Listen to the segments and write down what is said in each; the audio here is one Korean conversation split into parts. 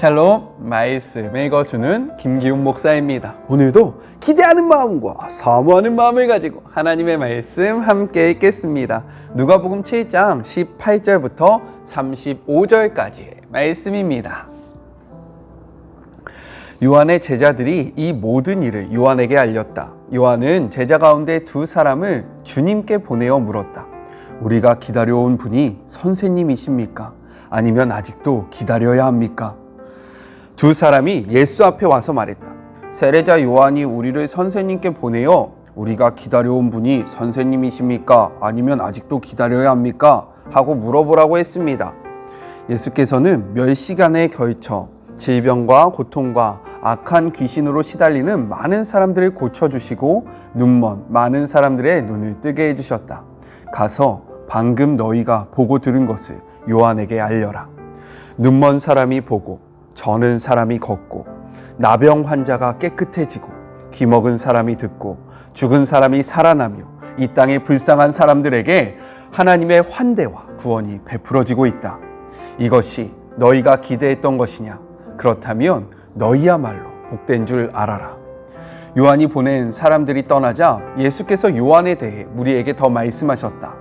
샬롬, 말씀 읽어주는 김기훈 목사입니다. 오늘도 기대하는 마음과 사모하는 마음을 가지고 하나님의 말씀 함께 읽겠습니다. 누가복음 7장 18절부터 35절까지의 말씀입니다. 요한의 제자들이 이 모든 일을 요한에게 알렸다. 요한은 제자 가운데 두 사람을 주님께 보내어 물었다. 우리가 기다려온 분이 선생님이십니까? 아니면 아직도 기다려야 합니까? 두 사람이 예수 앞에 와서 말했다. 세례자 요한이 우리를 선생님께 보내어 우리가 기다려온 분이 선생님이십니까? 아니면 아직도 기다려야 합니까? 하고 물어보라고 했습니다. 예수께서는 몇 시간에 걸쳐 질병과 고통과 악한 귀신으로 시달리는 많은 사람들을 고쳐주시고 눈먼 많은 사람들의 눈을 뜨게 해주셨다. 가서 방금 너희가 보고 들은 것을 요한에게 알려라. 눈먼 사람이 보고 저는 사람이 걷고 나병 환자가 깨끗해지고 귀먹은 사람이 듣고 죽은 사람이 살아나며 이 땅의 불쌍한 사람들에게 하나님의 환대와 구원이 베풀어지고 있다. 이것이 너희가 기대했던 것이냐? 그렇다면 너희야말로 복된 줄 알아라. 요한이 보낸 사람들이 떠나자 예수께서 요한에 대해 우리에게 더 말씀하셨다.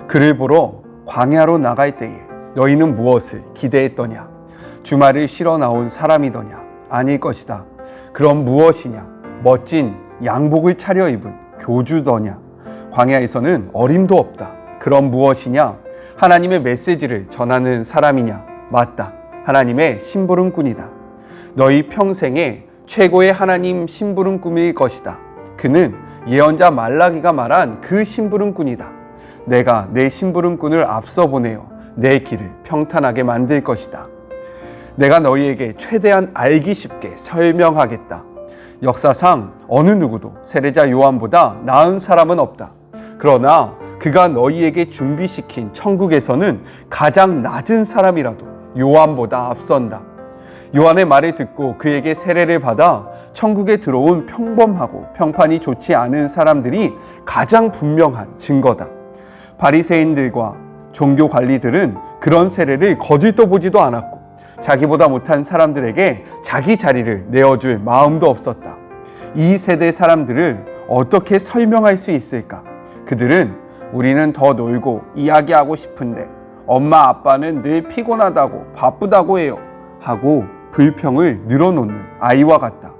그를 보러 광야로 나갈 때에 너희는 무엇을 기대했더냐? 주말을 쉬러 나온 사람이더냐? 아닐 것이다. 그럼 무엇이냐? 멋진 양복을 차려입은 교주더냐? 광야에서는 어림도 없다. 그럼 무엇이냐? 하나님의 메시지를 전하는 사람이냐? 맞다. 하나님의 심부름꾼이다. 너희 평생에 최고의 하나님 심부름꾼일 것이다. 그는 예언자 말라기가 말한 그 심부름꾼이다. 내가 내 심부름꾼을 앞서 보내어 내 길을 평탄하게 만들 것이다. 내가 너희에게 최대한 알기 쉽게 설명하겠다. 역사상 어느 누구도 세례자 요한보다 나은 사람은 없다. 그러나 그가 너희에게 준비시킨 천국에서는 가장 낮은 사람이라도 요한보다 앞선다. 요한의 말을 듣고 그에게 세례를 받아 천국에 들어온 평범하고 평판이 좋지 않은 사람들이 가장 분명한 증거다. 바리새인들과 종교 관리들은 그런 세례를 거들떠보지도 않았고 자기보다 못한 사람들에게 자기 자리를 내어줄 마음도 없었다. 이 세대 사람들을 어떻게 설명할 수 있을까? 그들은 우리는 더 놀고 이야기하고 싶은데 엄마 아빠는 늘 피곤하다고 바쁘다고 해요 하고 불평을 늘어놓는 아이와 같다.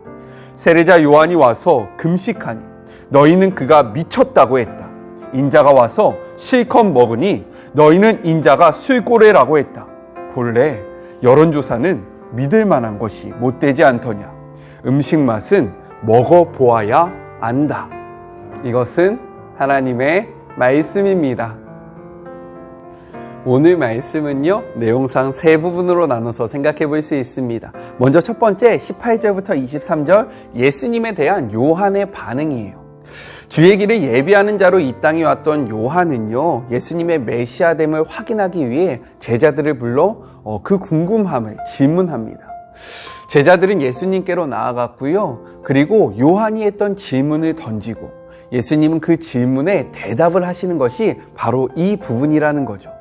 세례자 요한이 와서 금식하니 너희는 그가 미쳤다고 했다. 인자가 와서 실컷 먹으니 너희는 인자가 술꼬래라고 했다. 본래 여론조사는 믿을 만한 것이 못되지 않더냐. 음식 맛은 먹어보아야 안다. 이것은 하나님의 말씀입니다. 오늘 말씀은요, 내용상 세 부분으로 나눠서 생각해 볼 수 있습니다. 먼저 첫 번째 18절부터 23절 예수님에 대한 요한의 반응이에요. 주의 길을 예비하는 자로 이 땅에 왔던 요한은요, 예수님의 메시아됨을 확인하기 위해 제자들을 불러 그 궁금함을 질문합니다. 제자들은 예수님께로 나아갔고요. 그리고 요한이 했던 질문을 던지고 예수님은 그 질문에 대답을 하시는 것이 바로 이 부분이라는 거죠.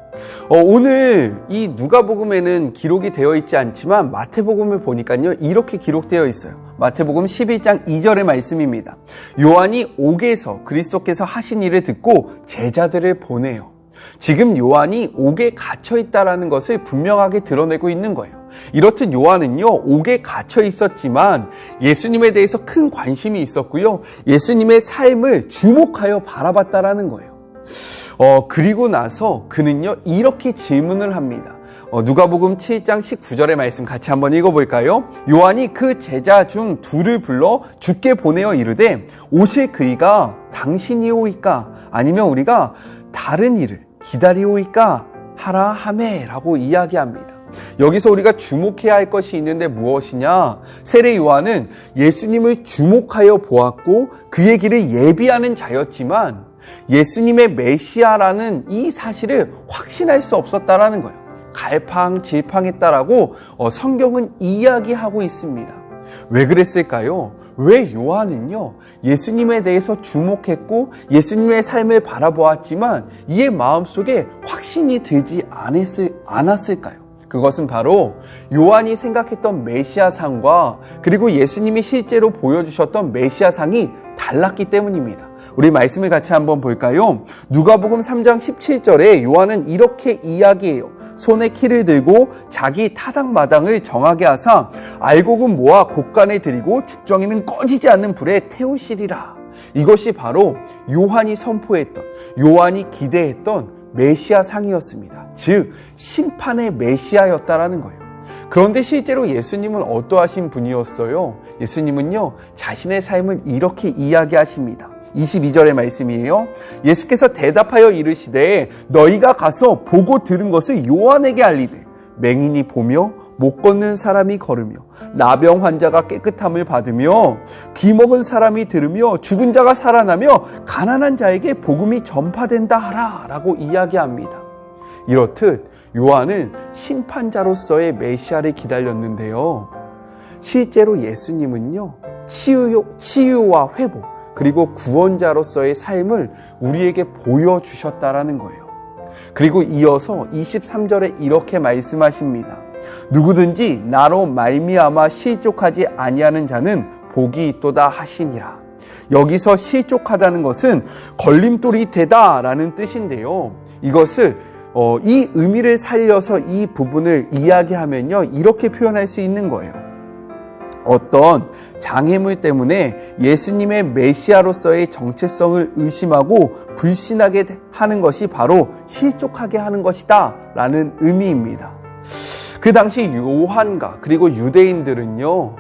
오늘 이 누가복음에는 기록이 되어 있지 않지만 마태복음을 보니까요, 이렇게 기록되어 있어요. 마태복음 11장 2절의 말씀입니다. 요한이 옥에서 그리스도께서 하신 일을 듣고 제자들을 보내요. 지금 요한이 옥에 갇혀 있다는 것을 분명하게 드러내고 있는 거예요. 이렇듯 요한은요, 옥에 갇혀 있었지만 예수님에 대해서 큰 관심이 있었고요. 예수님의 삶을 주목하여 바라봤다라는 거예요. 그리고 나서 그는요, 이렇게 질문을 합니다. 누가복음 7장 19절의 말씀 같이 한번 읽어볼까요? 요한이 그 제자 중 둘을 불러 주께 보내어 이르되 오실 그이가 당신이오이까? 아니면 우리가 다른 이를 기다리오이까? 하라 하매 라고 이야기합니다. 여기서 우리가 주목해야 할 것이 있는데 무엇이냐? 세례 요한은 예수님을 주목하여 보았고 그의 길을 예비하는 자였지만 예수님의 메시아라는 이 사실을 확신할 수 없었다라는 거예요. 갈팡질팡했다라고 성경은 이야기하고 있습니다. 왜 그랬을까요? 왜 요한은요, 예수님에 대해서 주목했고 예수님의 삶을 바라보았지만 이의 마음속에 확신이 들지 않았을까요? 그것은 바로 요한이 생각했던 메시아상과 그리고 예수님이 실제로 보여주셨던 메시아상이 달랐기 때문입니다. 우리 말씀을 같이 한번 볼까요? 누가복음 3장 17절에 요한은 이렇게 이야기해요. 손에 키를 들고 자기 타당마당을 정하게 하사 알곡은 모아 곳간에 들이고 죽정이는 꺼지지 않는 불에 태우시리라. 이것이 바로 요한이 선포했던, 요한이 기대했던 메시아상이었습니다. 즉 심판의 메시아였다라는 거예요. 그런데 실제로 예수님은 어떠하신 분이었어요? 예수님은요, 자신의 삶을 이렇게 이야기하십니다. 22절의 말씀이에요. 예수께서 대답하여 이르시되 너희가 가서 보고 들은 것을 요한에게 알리되 맹인이 보며 못 걷는 사람이 걸으며 나병 환자가 깨끗함을 받으며 귀 먹은 사람이 들으며 죽은 자가 살아나며 가난한 자에게 복음이 전파된다 하라 라고 이야기합니다. 이렇듯 요한은 심판자로서의 메시아를 기다렸는데요. 실제로 예수님은요, 치유와 회복 그리고 구원자로서의 삶을 우리에게 보여주셨다라는 거예요. 그리고 이어서 23절에 이렇게 말씀하십니다. 누구든지 나로 말미암아 실족하지 아니하는 자는 복이 있도다 하시니라. 여기서 실족하다는 것은 걸림돌이 되다라는 뜻인데요. 이것을 이 의미를 살려서 이 부분을 이야기하면요, 이렇게 표현할 수 있는 거예요. 어떤 장애물 때문에 예수님의 메시아로서의 정체성을 의심하고 불신하게 하는 것이 바로 실족하게 하는 것이다 라는 의미입니다. 그 당시 요한과 그리고 유대인들은요,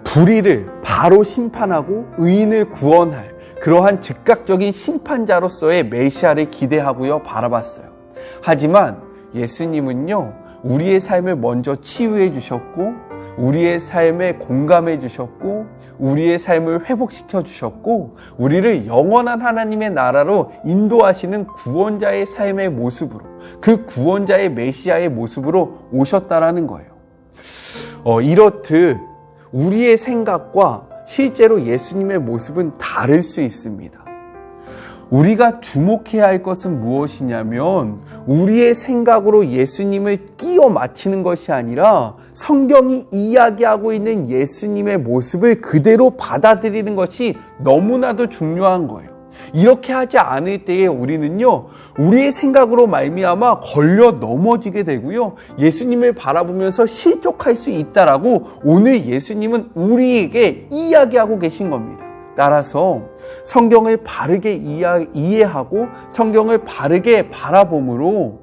불의를 바로 심판하고 의인을 구원할 그러한 즉각적인 심판자로서의 메시아를 기대하고요, 바라봤어요. 하지만 예수님은요, 우리의 삶을 먼저 치유해 주셨고 우리의 삶에 공감해 주셨고 우리의 삶을 회복시켜 주셨고 우리를 영원한 하나님의 나라로 인도하시는 구원자의 삶의 모습으로, 그 구원자의 메시아의 모습으로 오셨다라는 거예요. 이렇듯 우리의 생각과 실제로 예수님의 모습은 다를 수 있습니다. 우리가 주목해야 할 것은 무엇이냐면 우리의 생각으로 예수님을 끼워 맞추는 것이 아니라 성경이 이야기하고 있는 예수님의 모습을 그대로 받아들이는 것이 너무나도 중요한 거예요. 이렇게 하지 않을 때에 우리는요, 우리의 생각으로 말미암아 걸려 넘어지게 되고요, 예수님을 바라보면서 실족할 수 있다라고 오늘 예수님은 우리에게 이야기하고 계신 겁니다. 따라서 성경을 바르게 이해하고 성경을 바르게 바라봄으로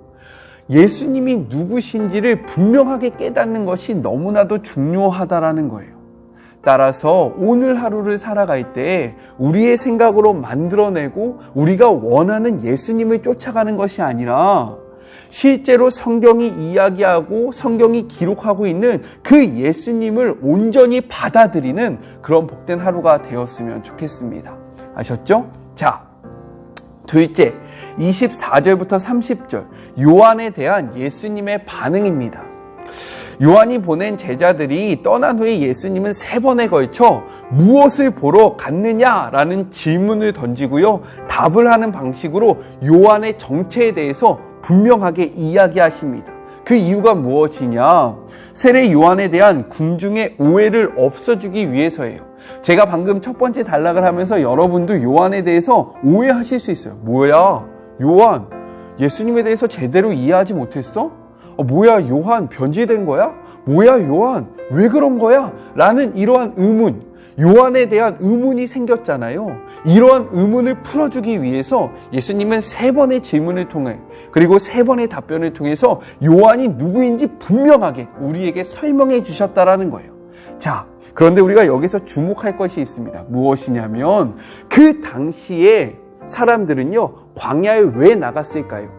예수님이 누구신지를 분명하게 깨닫는 것이 너무나도 중요하다라는 거예요. 따라서 오늘 하루를 살아갈 때 우리의 생각으로 만들어내고 우리가 원하는 예수님을 쫓아가는 것이 아니라 실제로 성경이 이야기하고 성경이 기록하고 있는 그 예수님을 온전히 받아들이는 그런 복된 하루가 되었으면 좋겠습니다. 아셨죠? 자, 둘째, 24절부터 30절 요한에 대한 예수님의 반응입니다. 요한이 보낸 제자들이 떠난 후에 예수님은 3번에 걸쳐 무엇을 보러 갔느냐라는 질문을 던지고요, 답을 하는 방식으로 요한의 정체에 대해서 분명하게 이야기하십니다. 그 이유가 무엇이냐? 세례 요한에 대한 군중의 오해를 없애주기 위해서예요. 제가 방금 첫 번째 단락을 하면서 여러분도 요한에 대해서 오해하실 수 있어요. 뭐야? 요한, 예수님에 대해서 제대로 이해하지 못했어? 뭐야, 요한 변질된 거야? 뭐야, 요한 왜 그런 거야? 라는 이러한 의문, 요한에 대한 의문이 생겼잖아요. 이러한 의문을 풀어주기 위해서 예수님은 3번의 질문을 통해 그리고 3번의 답변을 통해서 요한이 누구인지 분명하게 우리에게 설명해 주셨다라는 거예요. 자, 그런데 우리가 여기서 주목할 것이 있습니다. 무엇이냐면 그 당시에 사람들은요, 광야에 왜 나갔을까요?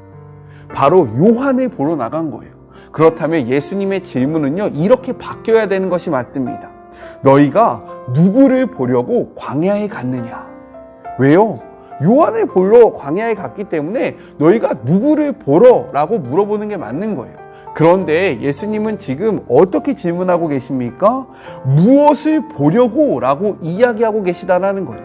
바로 요한을 보러 나간 거예요. 그렇다면 예수님의 질문은요, 이렇게 바뀌어야 되는 것이 맞습니다. 너희가 누구를 보려고 광야에 갔느냐? 왜요? 요한을 보러 광야에 갔기 때문에 너희가 누구를 보러? 라고 물어보는 게 맞는 거예요. 그런데 예수님은 지금 어떻게 질문하고 계십니까? 무엇을 보려고? 라고 이야기하고 계시다라는 거예요.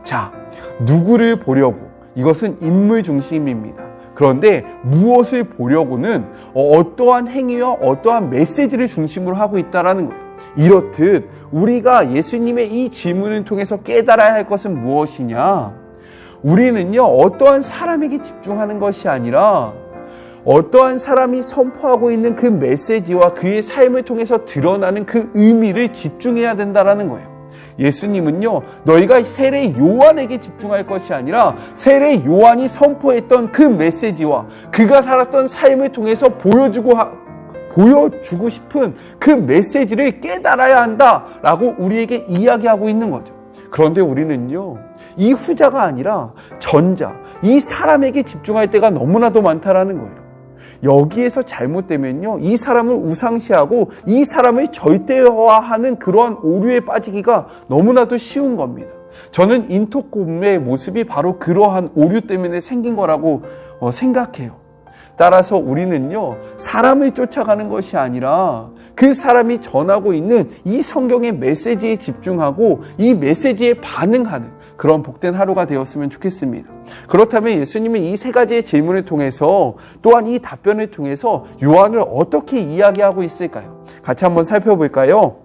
자, 누구를 보려고? 이것은 인물 중심입니다. 그런데 무엇을 보려고는 어떠한 행위와 어떠한 메시지를 중심으로 하고 있다는 거예요. 이렇듯 우리가 예수님의 이 질문을 통해서 깨달아야 할 것은 무엇이냐? 우리는요, 어떠한 사람에게 집중하는 것이 아니라 어떠한 사람이 선포하고 있는 그 메시지와 그의 삶을 통해서 드러나는 그 의미를 집중해야 된다는 거예요. 예수님은요, 너희가 세례 요한에게 집중할 것이 아니라 세례 요한이 선포했던 그 메시지와 그가 살았던 삶을 통해서 보여주고 싶은 그 메시지를 깨달아야 한다라고 우리에게 이야기하고 있는 거죠. 그런데 우리는요, 이 후자가 아니라 전자, 이 사람에게 집중할 때가 너무나도 많다라는 거예요. 여기에서 잘못되면요, 이 사람을 우상시하고 이 사람을 절대화하는 그러한 오류에 빠지기가 너무나도 쉬운 겁니다. 저는 인터콤의 모습이 바로 그러한 오류 때문에 생긴 거라고 생각해요. 따라서 우리는요, 사람을 쫓아가는 것이 아니라 그 사람이 전하고 있는 이 성경의 메시지에 집중하고 이 메시지에 반응하는 그런 복된 하루가 되었으면 좋겠습니다. 그렇다면 예수님은 이 세 가지의 질문을 통해서 또한 이 답변을 통해서 요한을 어떻게 이야기하고 있을까요? 같이 한번 살펴볼까요?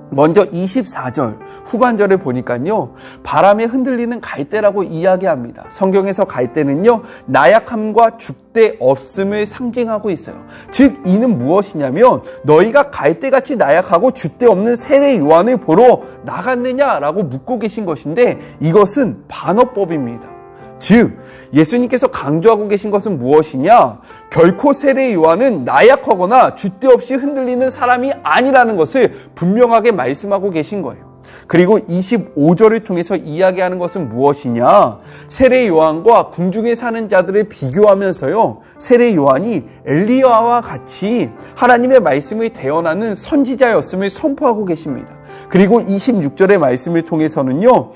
먼저 24절 후반절을 보니까요, 바람에 흔들리는 갈대라고 이야기합니다. 성경에서 갈대는요, 나약함과 줏대 없음을 상징하고 있어요. 즉 이는 무엇이냐면 너희가 갈대같이 나약하고 줏대 없는 세례 요한을 보러 나갔느냐라고 묻고 계신 것인데, 이것은 반어법입니다. 즉 예수님께서 강조하고 계신 것은 무엇이냐? 결코 세례 요한은 나약하거나 줏대 없이 흔들리는 사람이 아니라는 것을 분명하게 말씀하고 계신 거예요. 그리고 25절을 통해서 이야기하는 것은 무엇이냐? 세례 요한과 궁중에 사는 자들을 비교하면서요, 세례 요한이 엘리야와 같이 하나님의 말씀을 대언하는 선지자였음을 선포하고 계십니다. 그리고 26절의 말씀을 통해서는요,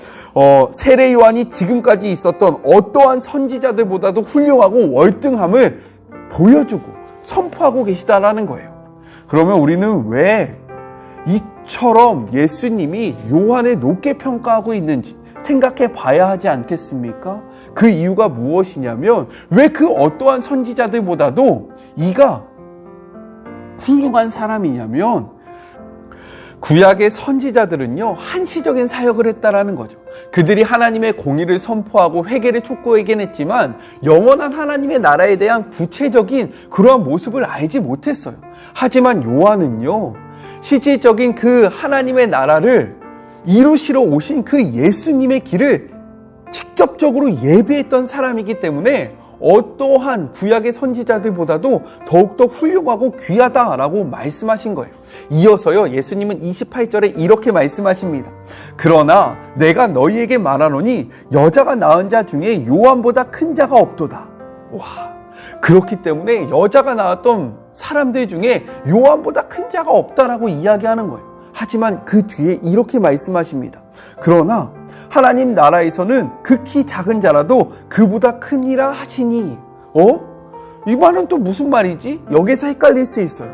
세례 요한이 지금까지 있었던 어떠한 선지자들보다도 훌륭하고 월등함을 보여주고 선포하고 계시다라는 거예요. 그러면 우리는 왜 이처럼 예수님이 요한을 높게 평가하고 있는지 생각해 봐야 하지 않겠습니까? 그 이유가 무엇이냐면, 왜 그 어떠한 선지자들보다도 이가 훌륭한 사람이냐면, 구약의 선지자들은요, 한시적인 사역을 했다라는 거죠. 그들이 하나님의 공의를 선포하고 회개를 촉구하긴 했지만 영원한 하나님의 나라에 대한 구체적인 그러한 모습을 알지 못했어요. 하지만 요한은요, 실질적인 그 하나님의 나라를 이루시러 오신 그 예수님의 길을 직접적으로 예비했던 사람이기 때문에 어떠한 구약의 선지자들보다도 더욱더 훌륭하고 귀하다라고 말씀하신 거예요. 이어서요, 예수님은 28절에 이렇게 말씀하십니다. 그러나 내가 너희에게 말하노니 여자가 낳은 자 중에 요한보다 큰 자가 없도다. 와, 그렇기 때문에 여자가 낳았던 사람들 중에 요한보다 큰 자가 없다라고 이야기하는 거예요. 하지만 그 뒤에 이렇게 말씀하십니다. 그러나 하나님 나라에서는 극히 작은 자라도 그보다 크니라 하시니. 이 말은 또 무슨 말이지? 여기서 헷갈릴 수 있어요.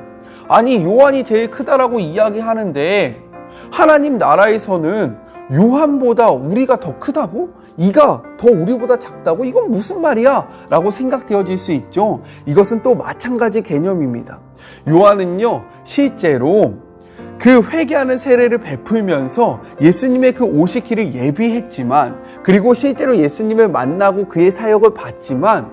아니, 요한이 제일 크다라고 이야기하는데 하나님 나라에서는 요한보다 우리가 더 크다고? 이가 더 우리보다 작다고? 이건 무슨 말이야? 라고 생각되어질 수 있죠. 이것은 또 마찬가지 개념입니다. 요한은요, 실제로 그 회개하는 세례를 베풀면서 예수님의 그 오실 길을 예비했지만, 그리고 실제로 예수님을 만나고 그의 사역을 받지만,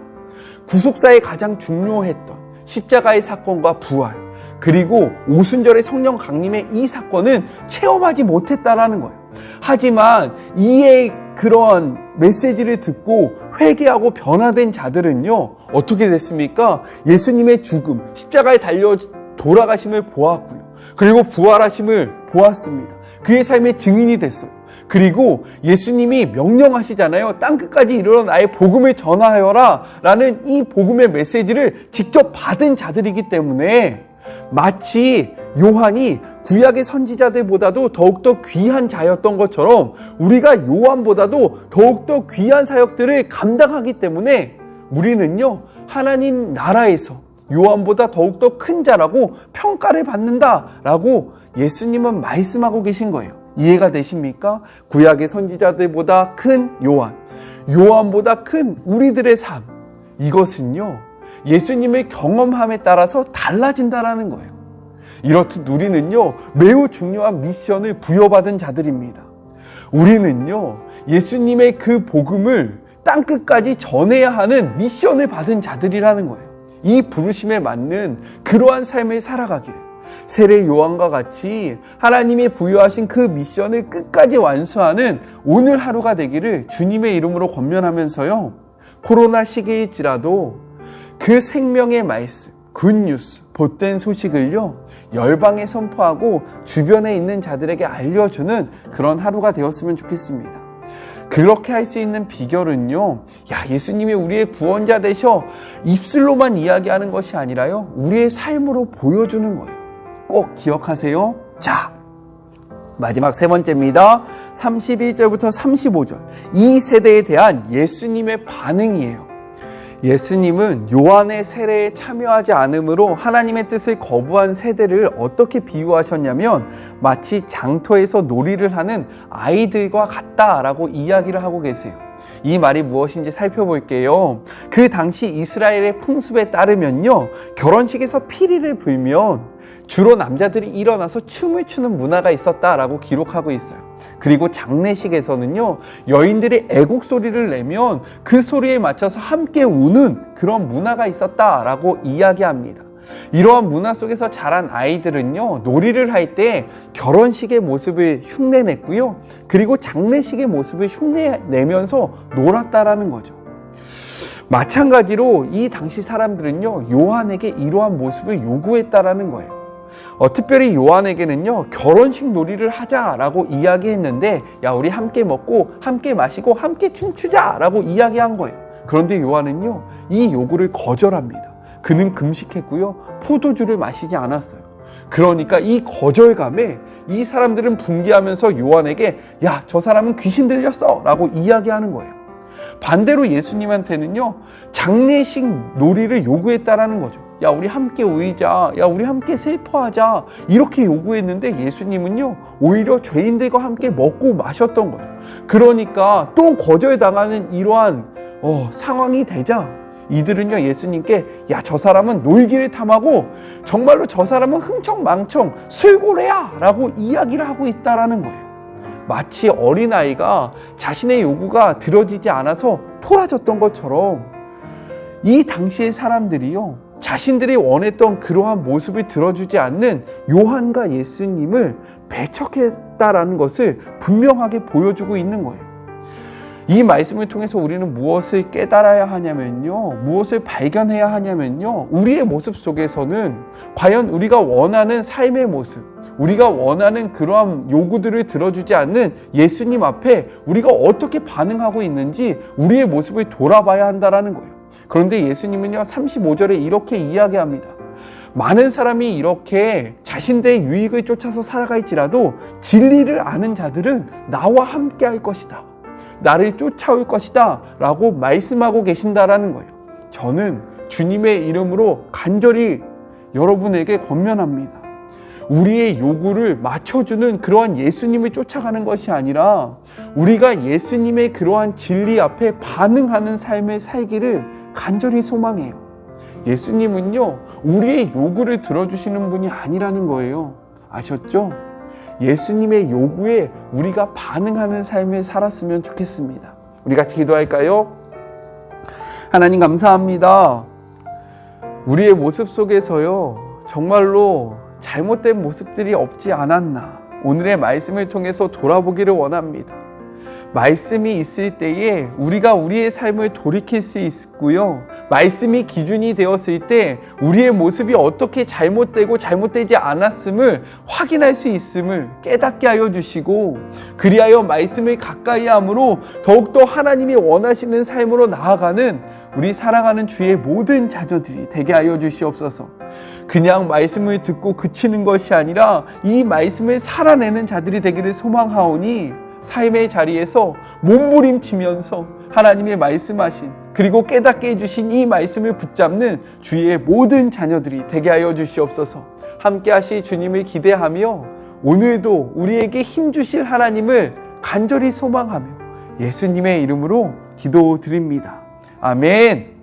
구속사에 가장 중요했던 십자가의 사건과 부활, 그리고 오순절의 성령 강림의 이 사건은 체험하지 못했다라는 거예요. 하지만 이의 그러한 메시지를 듣고 회개하고 변화된 자들은요, 어떻게 됐습니까? 예수님의 죽음, 십자가에 달려 돌아가심을 보았고요. 그리고 부활하심을 보았습니다. 그의 삶의 증인이 됐어요. 그리고 예수님이 명령하시잖아요. 땅끝까지 이르러 나의 복음을 전하여라 라는 이 복음의 메시지를 직접 받은 자들이기 때문에 마치 요한이 구약의 선지자들보다도 더욱더 귀한 자였던 것처럼 우리가 요한보다도 더욱더 귀한 사역들을 감당하기 때문에 우리는요, 하나님 나라에서 요한보다 더욱더 큰 자라고 평가를 받는다라고 예수님은 말씀하고 계신 거예요. 이해가 되십니까? 구약의 선지자들보다 큰 요한, 요한보다 큰 우리들의 삶, 이것은요, 예수님의 경험함에 따라서 달라진다라는 거예요. 이렇듯 우리는요, 매우 중요한 미션을 부여받은 자들입니다. 우리는요, 예수님의 그 복음을 땅끝까지 전해야 하는 미션을 받은 자들이라는 거예요. 이 부르심에 맞는 그러한 삶을 살아가기를, 세례 요한과 같이 하나님이 부여하신 그 미션을 끝까지 완수하는 오늘 하루가 되기를 주님의 이름으로 권면하면서요, 코로나 시기일지라도 그 생명의 말씀, 굿뉴스, 복된 소식을요, 열방에 선포하고 주변에 있는 자들에게 알려주는 그런 하루가 되었으면 좋겠습니다. 그렇게 할 수 있는 비결은요, 예수님이 우리의 구원자 되셔 입술로만 이야기하는 것이 아니라요, 우리의 삶으로 보여주는 거예요. 꼭 기억하세요. 자, 마지막 세 번째입니다. 31절부터 35절. 이 세대에 대한 예수님의 반응이에요. 예수님은 요한의 세례에 참여하지 않으므로 하나님의 뜻을 거부한 세대를 어떻게 비유하셨냐면 마치 장터에서 놀이를 하는 아이들과 같다라고 이야기를 하고 계세요. 이 말이 무엇인지 살펴볼게요. 그 당시 이스라엘의 풍습에 따르면요, 결혼식에서 피리를 불면 주로 남자들이 일어나서 춤을 추는 문화가 있었다라고 기록하고 있어요. 그리고 장례식에서는요, 여인들이 애국 소리를 내면 그 소리에 맞춰서 함께 우는 그런 문화가 있었다라고 이야기합니다. 이러한 문화 속에서 자란 아이들은요, 놀이를 할 때 결혼식의 모습을 흉내냈고요, 그리고 장례식의 모습을 흉내내면서 놀았다라는 거죠. 마찬가지로 이 당시 사람들은요, 요한에게 이러한 모습을 요구했다라는 거예요. 특별히 요한에게는요, 결혼식 놀이를 하자라고 이야기했는데, 우리 함께 먹고 함께 마시고 함께 춤추자라고 이야기한 거예요. 그런데 요한은요, 이 요구를 거절합니다. 그는 금식했고요, 포도주를 마시지 않았어요. 그러니까 이 거절감에 이 사람들은 분개하면서 요한에게 저 사람은 귀신 들렸어 라고 이야기하는 거예요. 반대로 예수님한테는요, 장례식 놀이를 요구했다라는 거죠. 우리 함께 우이자, 우리 함께 슬퍼하자, 이렇게 요구했는데 예수님은요, 오히려 죄인들과 함께 먹고 마셨던 거죠. 그러니까 또 거절당하는 이러한 상황이 되자 이들은요, 예수님께 저 사람은 놀기를 탐하고 정말로 저 사람은 흥청망청 술고래야 라고 이야기를 하고 있다라는 거예요. 마치 어린아이가 자신의 요구가 들어지지 않아서 토라졌던 것처럼 이 당시의 사람들이요, 자신들이 원했던 그러한 모습을 들어주지 않는 요한과 예수님을 배척했다라는 것을 분명하게 보여주고 있는 거예요. 이 말씀을 통해서 우리는 무엇을 깨달아야 하냐면요, 무엇을 발견해야 하냐면요, 우리의 모습 속에서는 과연 우리가 원하는 삶의 모습, 우리가 원하는 그러한 요구들을 들어주지 않는 예수님 앞에 우리가 어떻게 반응하고 있는지 우리의 모습을 돌아봐야 한다는 거예요. 그런데 예수님은요, 35절에 이렇게 이야기합니다. 많은 사람이 이렇게 자신들의 유익을 쫓아서 살아갈지라도 진리를 아는 자들은 나와 함께 할 것이다, 나를 쫓아올 것이다 라고 말씀하고 계신다라는 거예요. 저는 주님의 이름으로 간절히 여러분에게 권면합니다. 우리의 요구를 맞춰주는 그러한 예수님을 쫓아가는 것이 아니라 우리가 예수님의 그러한 진리 앞에 반응하는 삶을 살기를 간절히 소망해요. 예수님은요, 우리의 요구를 들어주시는 분이 아니라는 거예요. 아셨죠? 예수님의 요구에 우리가 반응하는 삶을 살았으면 좋겠습니다. 우리 같이 기도할까요? 하나님 감사합니다. 우리의 모습 속에서요, 정말로 잘못된 모습들이 없지 않았나, 오늘의 말씀을 통해서 돌아보기를 원합니다. 말씀이 있을 때에 우리가 우리의 삶을 돌이킬 수 있고요, 말씀이 기준이 되었을 때 우리의 모습이 어떻게 잘못되고 잘못되지 않았음을 확인할 수 있음을 깨닫게 하여 주시고, 그리하여 말씀을 가까이 함으로 더욱더 하나님이 원하시는 삶으로 나아가는 우리 사랑하는 주의 모든 자녀들이 되게 하여 주시옵소서. 그냥 말씀을 듣고 그치는 것이 아니라 이 말씀을 살아내는 자들이 되기를 소망하오니, 삶의 자리에서 몸부림치면서 하나님의 말씀하신, 그리고 깨닫게 해주신 이 말씀을 붙잡는 주의 모든 자녀들이 되게 하여 주시옵소서. 함께 하실 주님을 기대하며 오늘도 우리에게 힘주실 하나님을 간절히 소망하며 예수님의 이름으로 기도드립니다. 아멘.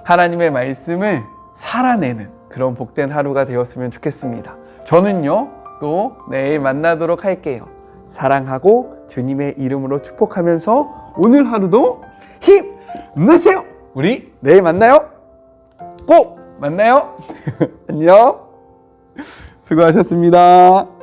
하나님의 말씀을 살아내는 그런 복된 하루가 되었으면 좋겠습니다. 저는요, 또 내일 만나도록 할게요. 사랑하고 주님의 이름으로 축복하면서 오늘 하루도 힘내세요. 우리 내일 만나요. 꼭 만나요. 안녕. 수고하셨습니다.